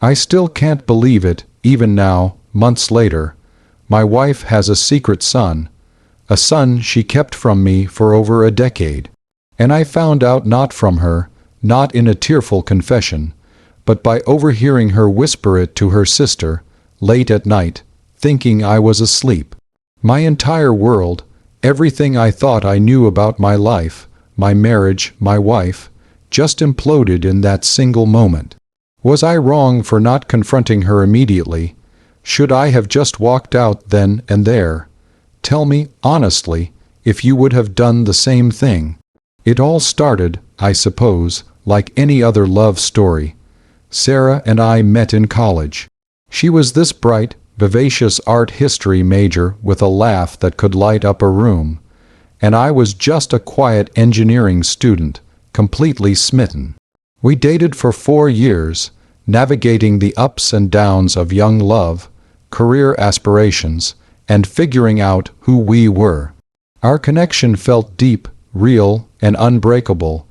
I still can't believe it, even now, months later. My wife has a secret son. A son she kept from me for over a decade. And I found out not from her, not in a tearful confession, but by overhearing her whisper it to her sister, late at night, thinking I was asleep. My entire world, everything I thought I knew about my life, my marriage, my wife, just imploded in that single moment. Was I wrong for not confronting her immediately? Should I have just walked out then and there? Tell me, honestly, if you would have done the same thing. It all started, I suppose, like any other love story. Sarah and I met in college. She was this bright, vivacious art history major with a laugh that could light up a room, and I was just a quiet engineering student, completely smitten. We dated for 4 years, navigating the ups and downs of young love, career aspirations, and figuring out who we were. Our connection felt deep, real, and unbreakable.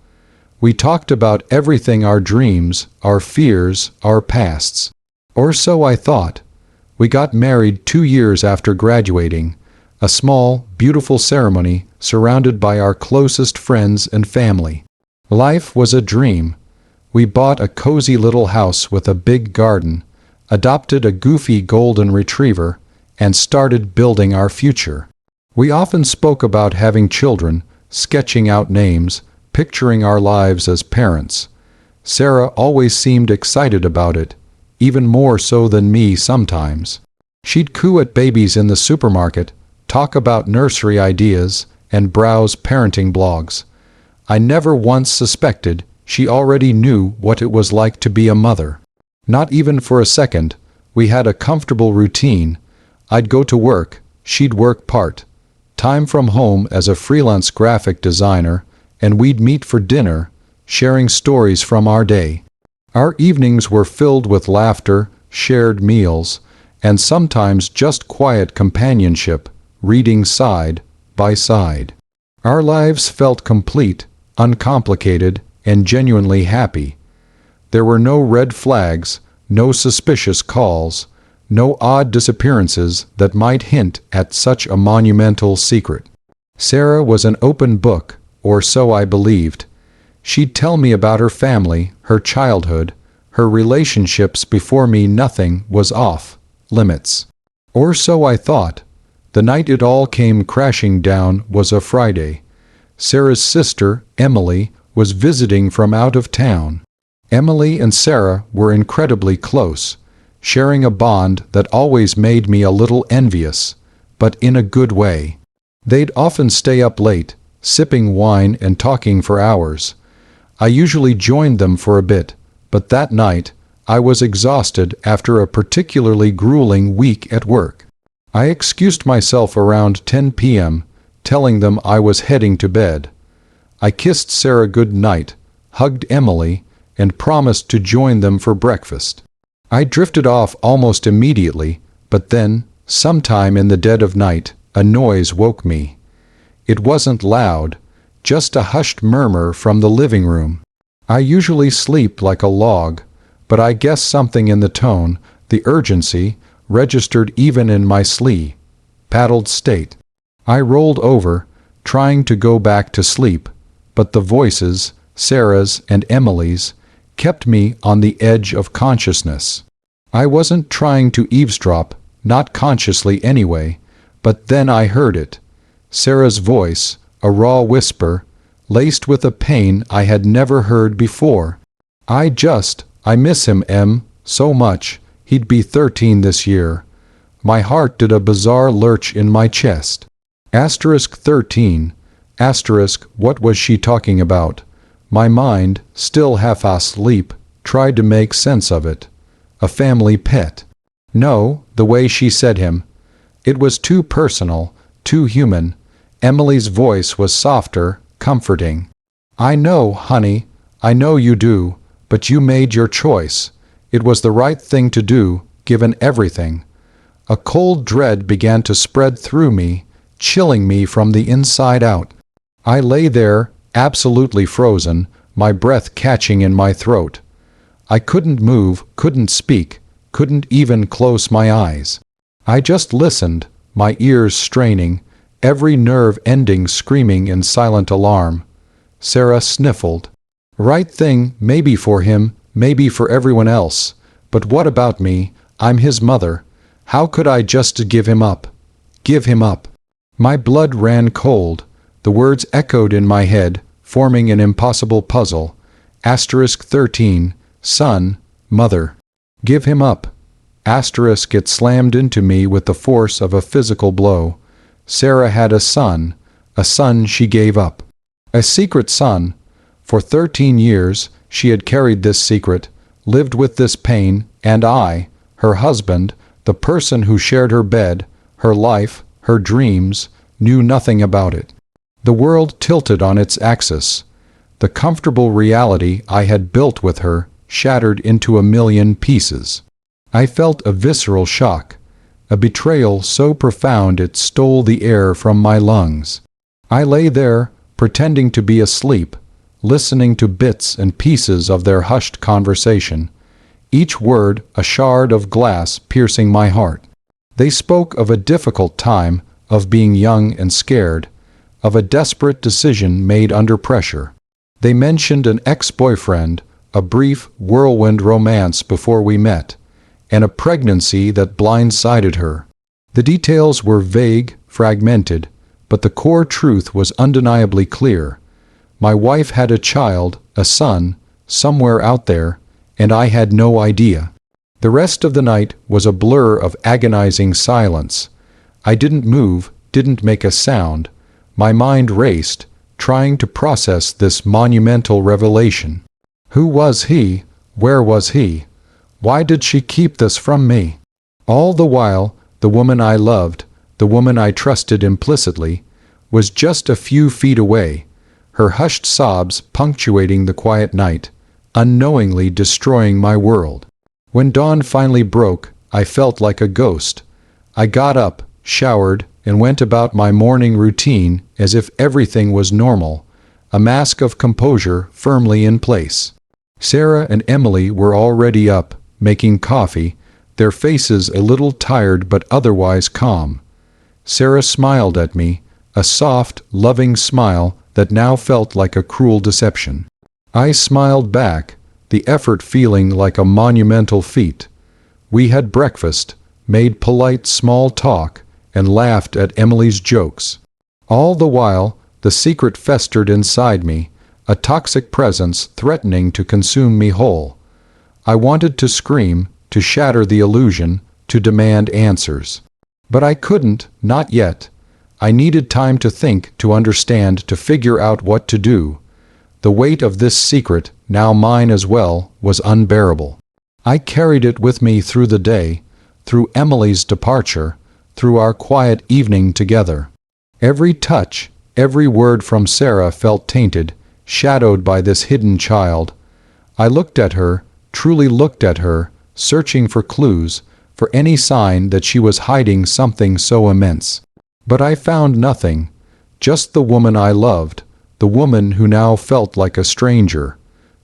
We talked about everything: our dreams, our fears, our pasts. Or so I thought. We got married 2 years after graduating, a small, beautiful ceremony surrounded by our closest friends and family. Life was a dream. We bought a cozy little house with a big garden, adopted a goofy golden retriever, and started building our future. We often spoke about having children, sketching out names, picturing our lives as parents. Sarah always seemed excited about it, even more so than me sometimes. She'd coo at babies in the supermarket, talk about nursery ideas, and browse parenting blogs. I never once suspected she already knew what it was like to be a mother. Not even for a second. We had a comfortable routine. I'd go to work, she'd work part-time from home as a freelance graphic designer, and we'd meet for dinner, sharing stories from our day. Our evenings were filled with laughter, shared meals, and sometimes just quiet companionship, reading side by side. Our lives felt complete, uncomplicated, and genuinely happy. There were no red flags, no suspicious calls, no odd disappearances that might hint at such a monumental secret. Sarah was an open book, or so I believed. She'd tell me about her family, her childhood, her relationships before me. Nothing was off limits. Or so I thought. The night it all came crashing down was a Friday. Sarah's sister, Emily, was visiting from out of town. Emily and Sarah were incredibly close, sharing a bond that always made me a little envious, but in a good way. They'd often stay up late, sipping wine and talking for hours. I usually joined them for a bit, but that night, I was exhausted after a particularly grueling week at work. I excused myself around 10 p.m., telling them I was heading to bed. I kissed Sarah good night, hugged Emily, and promised to join them for breakfast. I drifted off almost immediately, but then, sometime in the dead of night, a noise woke me. It wasn't loud, just a hushed murmur from the living room. I usually sleep like a log, but I guess something in the tone, the urgency, registered even in my sleep-paddled state. I rolled over, trying to go back to sleep, but the voices, Sarah's and Emily's, kept me on the edge of consciousness. I wasn't trying to eavesdrop, not consciously anyway, but then I heard it. Sarah's voice, a raw whisper, laced with a pain I had never heard before. I miss him, Em, so much. He'd be 13 this year. My heart did a bizarre lurch in my chest. Asterisk 13. Asterisk, what was she talking about? My mind, still half asleep, tried to make sense of it. A family pet. No, the way she said him. It was too personal, too human. Emily's voice was softer, comforting. I know, honey, I know you do, but you made your choice. It was the right thing to do, given everything. A cold dread began to spread through me, chilling me from the inside out. I lay there, absolutely frozen, my breath catching in my throat. I couldn't move, couldn't speak, couldn't even close my eyes. I just listened, my ears straining, every nerve ending screaming in silent alarm. Sarah sniffled. Right thing, maybe for him, maybe for everyone else. But what about me? I'm his mother. How could I just give him up? Give him up. My blood ran cold. The words echoed in my head, forming an impossible puzzle. Asterisk 13, son, mother. Give him up. Asterisk it slammed into me with the force of a physical blow. Sarah had a son she gave up. A secret son. For 13 years, she had carried this secret, lived with this pain, and I, her husband, the person who shared her bed, her life, her dreams, knew nothing about it. The world tilted on its axis. The comfortable reality I had built with her shattered into a million pieces. I felt a visceral shock, a betrayal so profound it stole the air from my lungs. I lay there, pretending to be asleep, listening to bits and pieces of their hushed conversation, each word a shard of glass piercing my heart. They spoke of a difficult time, of being young and scared, of a desperate decision made under pressure. They mentioned an ex-boyfriend, a brief whirlwind romance before we met, and a pregnancy that blindsided her. The details were vague, fragmented, but the core truth was undeniably clear. My wife had a child, a son, somewhere out there, and I had no idea. The rest of the night was a blur of agonizing silence. I didn't move, didn't make a sound. My mind raced, trying to process this monumental revelation. Who was he? Where was he? Why did she keep this from me? All the while, the woman I loved, the woman I trusted implicitly, was just a few feet away, her hushed sobs punctuating the quiet night, unknowingly destroying my world. When dawn finally broke, I felt like a ghost. I got up, showered, and went about my morning routine as if everything was normal, a mask of composure firmly in place. Sarah and Emily were already up, making coffee, their faces a little tired but otherwise calm. Sarah smiled at me, a soft, loving smile that now felt like a cruel deception. I smiled back, the effort feeling like a monumental feat. We had breakfast, made polite small talk, and laughed at Emily's jokes. All the while, the secret festered inside me, a toxic presence threatening to consume me whole. I wanted to scream, to shatter the illusion, to demand answers. But I couldn't, not yet. I needed time to think, to understand, to figure out what to do. The weight of this secret, now mine as well, was unbearable. I carried it with me through the day, through Emily's departure, through our quiet evening together. Every touch, every word from Sarah felt tainted, shadowed by this hidden child. I looked at her, truly looked at her, searching for clues, for any sign that she was hiding something so immense. But I found nothing, just the woman I loved, the woman who now felt like a stranger.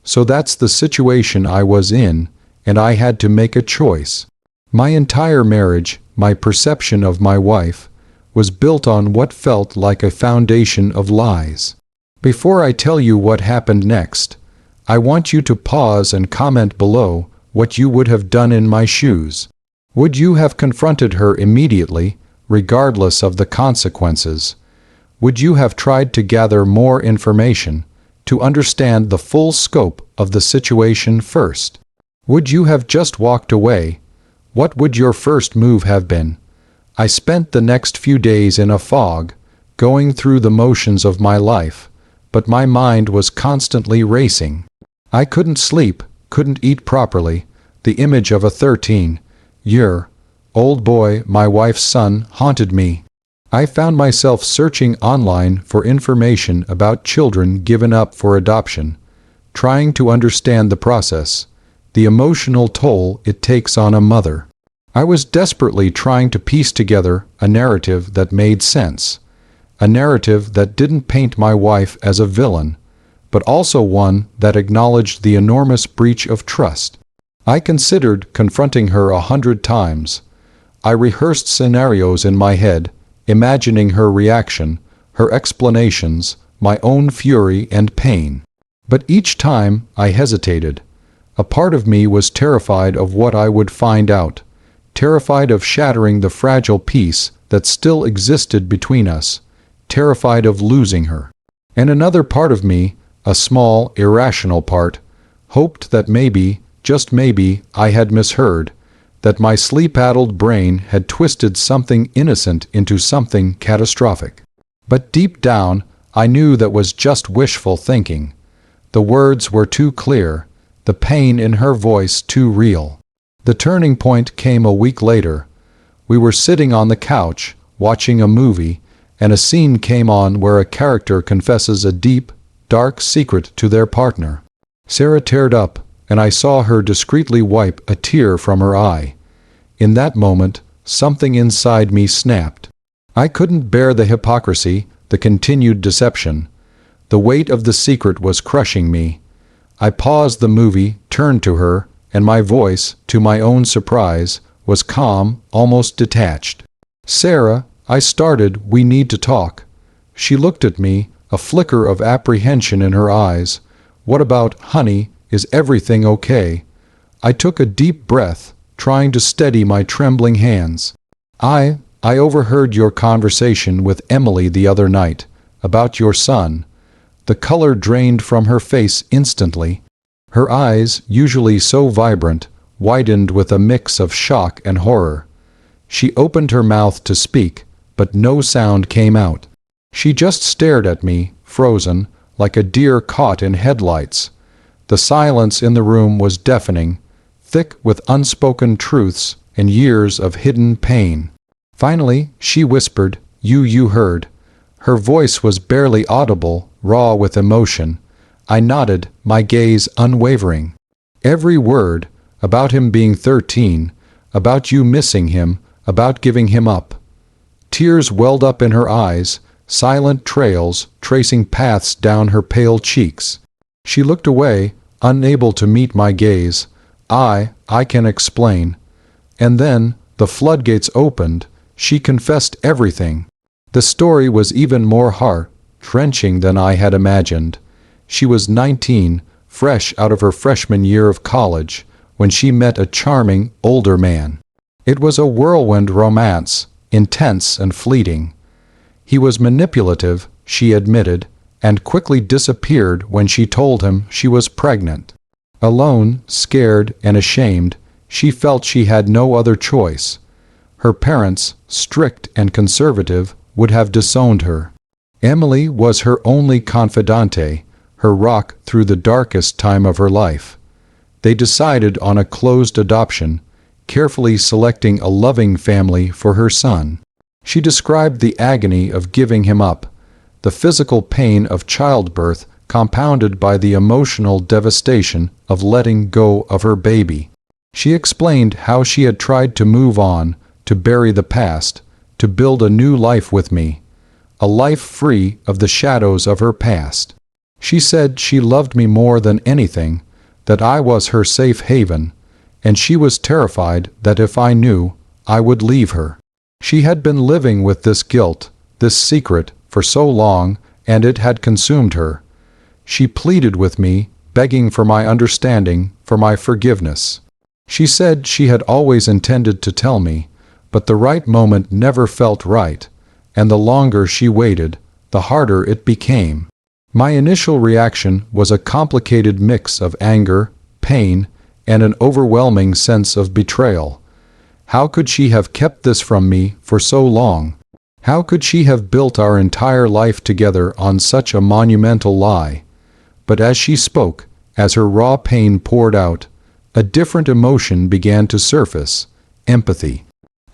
So that's the situation I was in, and I had to make a choice. My entire marriage, my perception of my wife, was built on what felt like a foundation of lies. Before I tell you what happened next, I want you to pause and comment below what you would have done in my shoes. Would you have confronted her immediately, regardless of the consequences? Would you have tried to gather more information, to understand the full scope of the situation first? Would you have just walked away? What would your first move have been? I spent the next few days in a fog, going through the motions of my life, but my mind was constantly racing. I couldn't sleep, couldn't eat properly. The image of a 13-year-old boy, my wife's son, haunted me. I found myself searching online for information about children given up for adoption, trying to understand the process, the emotional toll it takes on a mother. I was desperately trying to piece together a narrative that made sense, a narrative that didn't paint my wife as a villain, but also one that acknowledged the enormous breach of trust. I considered confronting her 100 times. I rehearsed scenarios in my head, imagining her reaction, her explanations, my own fury and pain. But each time I hesitated. A part of me was terrified of what I would find out, terrified of shattering the fragile peace that still existed between us, terrified of losing her. And another part of me, a small, irrational part, hoped that maybe, just maybe, I had misheard, that my sleep-addled brain had twisted something innocent into something catastrophic. But deep down, I knew that was just wishful thinking. The words were too clear, the pain in her voice too real. The turning point came a week later. We were sitting on the couch, watching a movie, and a scene came on where a character confesses a deep, dark secret to their partner. Sarah teared up, and I saw her discreetly wipe a tear from her eye. In that moment, something inside me snapped. I couldn't bear the hypocrisy, the continued deception. The weight of the secret was crushing me. I paused the movie, turned to her, and my voice, to my own surprise, was calm, almost detached. "Sarah," I started, "we need to talk." She looked at me, a flicker of apprehension in her eyes. "What about, honey, is everything okay?" I took a deep breath, trying to steady my trembling hands. I overheard your conversation with Emily the other night, about your son." The color drained from her face instantly. Her eyes, usually so vibrant, widened with a mix of shock and horror. She opened her mouth to speak, but no sound came out. She just stared at me, frozen, like a deer caught in headlights. The silence in the room was deafening, thick with unspoken truths and years of hidden pain. Finally, she whispered, You heard." Her voice was barely audible, raw with emotion. I nodded, my gaze unwavering. "Every word, about him being 13, about you missing him, about giving him up." Tears welled up in her eyes, silent trails tracing paths down her pale cheeks. She looked away, unable to meet my gaze. I can explain." And then, the floodgates opened. She confessed everything. The story was even more heart-wrenching than I had imagined. She was 19, fresh out of her freshman year of college, when she met a charming, older man. It was a whirlwind romance, intense and fleeting. He was manipulative, she admitted, and quickly disappeared when she told him she was pregnant. Alone, scared, and ashamed, she felt she had no other choice. Her parents, strict and conservative, would have disowned her. Emily was her only confidante, her rock through the darkest time of her life. They decided on a closed adoption, carefully selecting a loving family for her son. She described the agony of giving him up, the physical pain of childbirth compounded by the emotional devastation of letting go of her baby. She explained how she had tried to move on, to bury the past, to build a new life with me, a life free of the shadows of her past. She said she loved me more than anything, that I was her safe haven, and she was terrified that if I knew, I would leave her. She had been living with this guilt, this secret, for so long, and it had consumed her. She pleaded with me, begging for my understanding, for my forgiveness. She said she had always intended to tell me, but the right moment never felt right, and the longer she waited, the harder it became. My initial reaction was a complicated mix of anger, pain, and an overwhelming sense of betrayal. How could she have kept this from me for so long? How could she have built our entire life together on such a monumental lie? But as she spoke, as her raw pain poured out, a different emotion began to surface: empathy.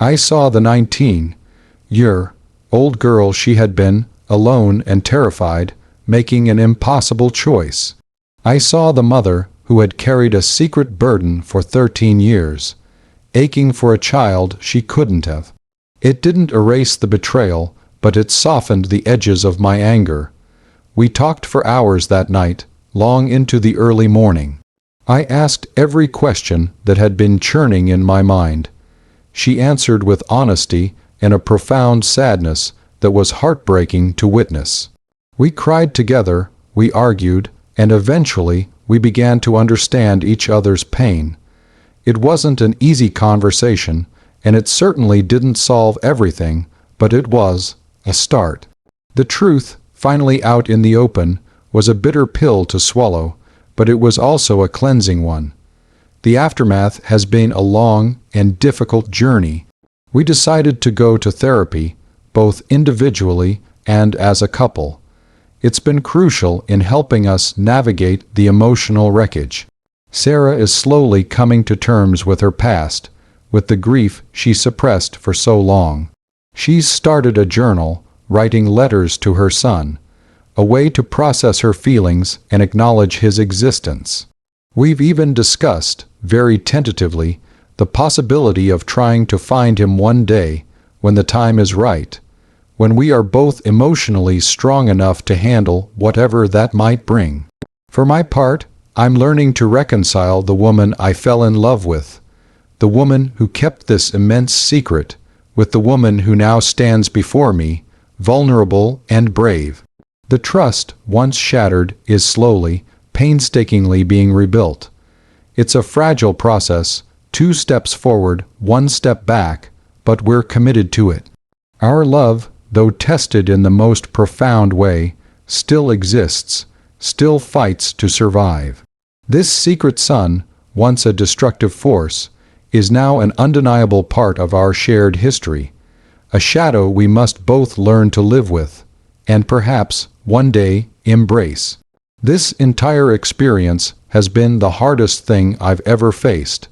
I saw the 19-year-old girl she had been, alone and terrified, making an impossible choice. I saw the mother who had carried a secret burden for 13 years, aching for a child she couldn't have. It didn't erase the betrayal, but it softened the edges of my anger. We talked for hours that night, long into the early morning. I asked every question that had been churning in my mind. She answered with honesty and a profound sadness that was heartbreaking to witness. We cried together, we argued, and eventually we began to understand each other's pain. It wasn't an easy conversation, and it certainly didn't solve everything, but it was a start. The truth, finally out in the open, was a bitter pill to swallow, but it was also a cleansing one. The aftermath has been a long and difficult journey. We decided to go to therapy, both individually and as a couple. It's been crucial in helping us navigate the emotional wreckage. Sarah is slowly coming to terms with her past, with the grief she suppressed for so long. She's started a journal, writing letters to her son, a way to process her feelings and acknowledge his existence. We've even discussed, very tentatively, the possibility of trying to find him one day, when the time is right, when we are both emotionally strong enough to handle whatever that might bring. For my part, I'm learning to reconcile the woman I fell in love with, the woman who kept this immense secret, with the woman who now stands before me, vulnerable and brave. The trust, once shattered, is slowly, painstakingly being rebuilt. It's a fragile process, 2 steps forward, 1 step back, but we're committed to it. Our love, though tested in the most profound way, still exists, still fights to survive. This secret son, once a destructive force, is now an undeniable part of our shared history, a shadow we must both learn to live with, and perhaps, one day, embrace. This entire experience has been the hardest thing I've ever faced.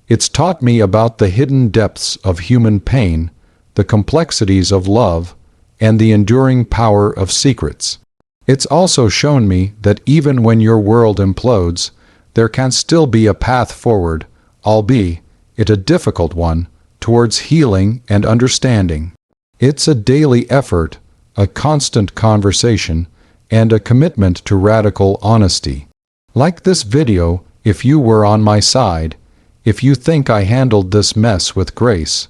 It's taught me about the hidden depths of human pain, the complexities of love, and the enduring power of secrets. It's also shown me that even when your world implodes, there can still be a path forward, albeit a difficult one, towards healing and understanding. It's a daily effort, a constant conversation, and a commitment to radical honesty. Like this video, if you were on my side, if you think I handled this mess with grace,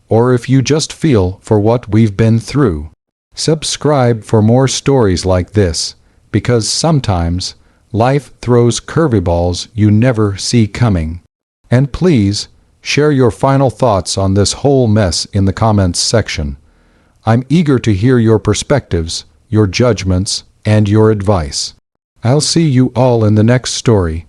or if you just feel for what we've been through. Subscribe for more stories like this, because sometimes life throws curveballs you never see coming. And please, share your final thoughts on this whole mess in the comments section. I'm eager to hear your perspectives, your judgments, and your advice. I'll see you all in the next story.